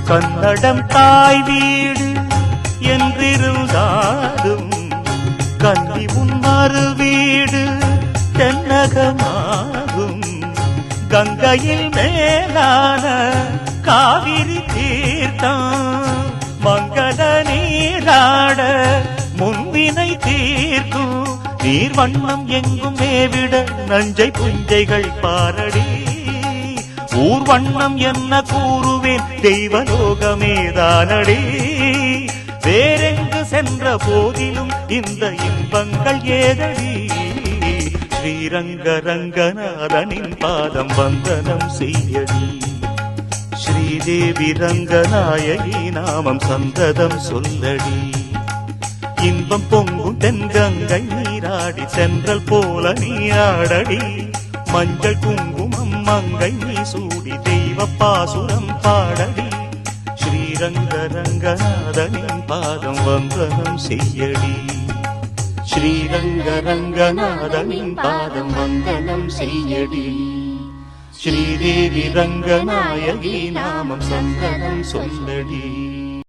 கன்னடம் தாய் வீடு என்றிருந்தாலும் கல்வி உன் மறு வீடு தென்னகமாகும். கங்கையில் மேலான காவிரி தீர்த்தம் மங்கள நீராட முன்வினை தீர்க்கும். நீர் வண்ணம் எங்கும் மேவிட நஞ்சை புஞ்சைகள் பாரடி. ஊர் வண்ணம் என்ன கூறுவேன் தெய்வலோகமேதானடி. வேறெங்கு சென்ற போதிலும் இந்த இன்பங்கள் ஏதடி. ஸ்ரீரங்க ரங்கநாதனின் பாதம் வந்தனம் செய்யடி. ஸ்ரீதேவி ரங்கநாயகி நாமம் சந்ததம் சொல்லடி. இன்பம் பொங்கும் தென்கங்கை நீராடி சென்றல் போல நீராடடி. மஞ்சள் குங்குமம் மங்கை நீ சூடி தெய்வ பாசுரம் பாடடி. ஸ்ரீரங்க ரங்கநாதனின் பாதம் வந்தனம் செய்யடி. ஸ்ரீரங்க ரங்கநாதனின் பாதம் வந்தனம் செய்யடி. ஸ்ரீதேவி ரங்கநாயகி நாமம் சந்தனம் சொல்லடி.